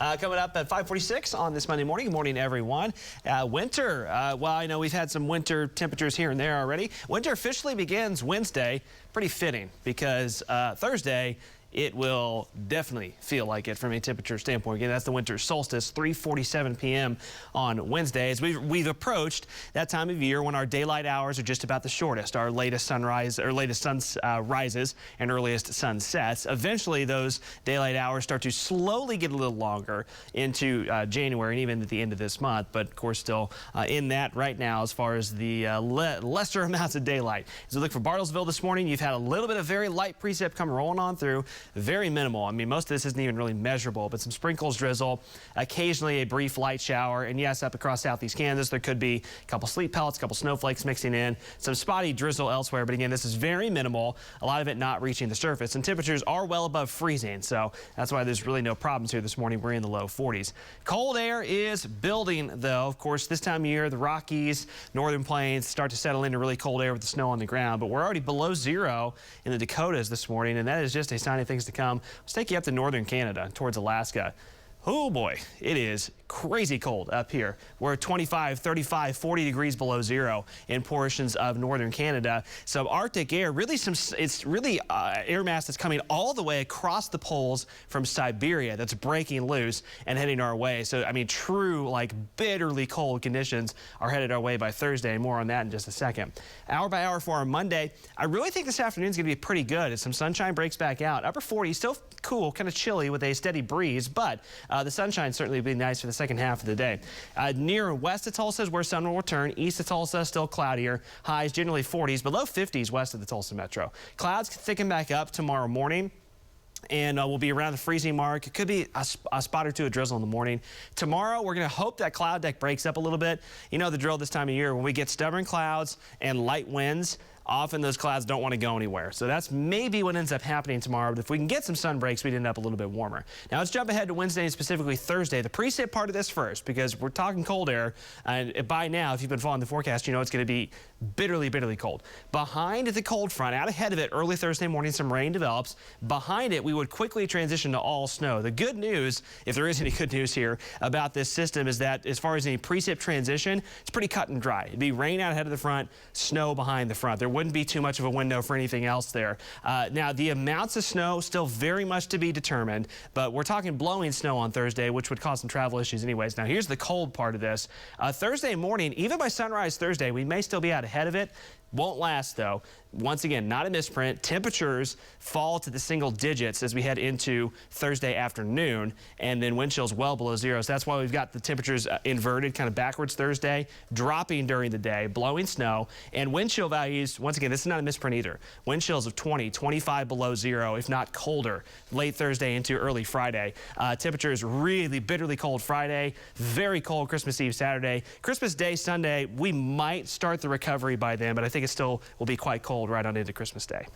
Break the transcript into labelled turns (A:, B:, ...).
A: Coming up at 5:46 on this Monday morning. Good morning, everyone. Winter. Well, I know we've had some winter temperatures here and there already. Winter officially begins Wednesday. Pretty fitting because Thursday, it will definitely feel like it from a temperature standpoint. Again, that's the winter solstice, 3:47 p.m. on Wednesday. As we've approached that time of year when our daylight hours are just about the shortest, our latest sunrise or latest sun rises and earliest sunsets. Eventually, those daylight hours start to slowly get a little longer into January and even at the end of this month. But of course, still in that right now as far as the lesser amounts of daylight. As we look for Bartlesville this morning, you've had a little bit of very light precip come rolling on through. Very minimal. I mean, most of this isn't even really measurable, but some sprinkles, drizzle, occasionally a brief light shower. And yes, up across southeast Kansas, there could be a couple sleet pellets, a couple snowflakes mixing in, some spotty drizzle elsewhere. But again, this is very minimal, a lot of it not reaching the surface. And temperatures are well above freezing, so that's why there's really no problems here this morning. We're in the low 40s. Cold air is building, though. Of course, this time of year, the Rockies, northern plains start to settle into really cold air with the snow on the ground. But we're already below zero in the Dakotas this morning, and that is just a sign of things to come. Let's take you up to northern Canada towards Alaska. Oh boy, it is crazy cold up here. We're 25, 35, 40 degrees below zero in portions of northern Canada. So Arctic air, it's really air mass that's coming all the way across the poles from Siberia that's breaking loose and heading our way. So, I mean, true, like bitterly cold conditions are headed our way by Thursday. More on that in just a second. Hour by hour for our Monday, I really think this afternoon is going to be pretty good as some sunshine breaks back out. Upper 40s, still cool, kind of chilly with a steady breeze, but the sunshine certainly will be nice for the second half of the day. Near and west of Tulsa is where sun will return. East of Tulsa, still cloudier. Highs generally 40s, below 50s west of the Tulsa metro. Clouds thicken back up tomorrow morning, and we'll be around the freezing mark. It could be a spot or two of drizzle in the morning. Tomorrow, we're going to hope that cloud deck breaks up a little bit. You know the drill this time of year. When we get stubborn clouds and light winds, often those clouds don't want to go anywhere. So that's maybe what ends up happening tomorrow. But if we can get some sun breaks, we'd end up a little bit warmer. Now let's jump ahead to Wednesday and specifically Thursday. The precip part of this first, because we're talking cold air. And by now, if you've been following the forecast, you know it's going to be bitterly, bitterly cold. Behind the cold front, out ahead of it, early Thursday morning, some rain develops. Behind it, we would quickly transition to all snow. The good news, if there is any good news here about this system, is that as far as any precip transition, it's pretty cut and dry. It'd be rain out ahead of the front, snow behind the front. There wouldn't be too much of a window for anything else there. Now, the amounts of snow still very much to be determined, but we're talking blowing snow on Thursday, which would cause some travel issues anyways. Now, here's the cold part of this. Thursday morning, even by sunrise Thursday, we may still be out ahead of it. Won't last, though. Once again, not a misprint. Temperatures fall to the single digits as we head into Thursday afternoon, and then wind chills well below zero. So that's why we've got the temperatures inverted, kind of backwards Thursday, dropping during the day, blowing snow, and wind chill values, once again, this is not a misprint either. Wind chills of 20, 25 below zero, if not colder, late Thursday into early Friday. Temperatures really bitterly cold Friday, very cold Christmas Eve Saturday. Christmas Day Sunday, we might start the recovery by then, but I think it still will be quite cold right on into Christmas Day.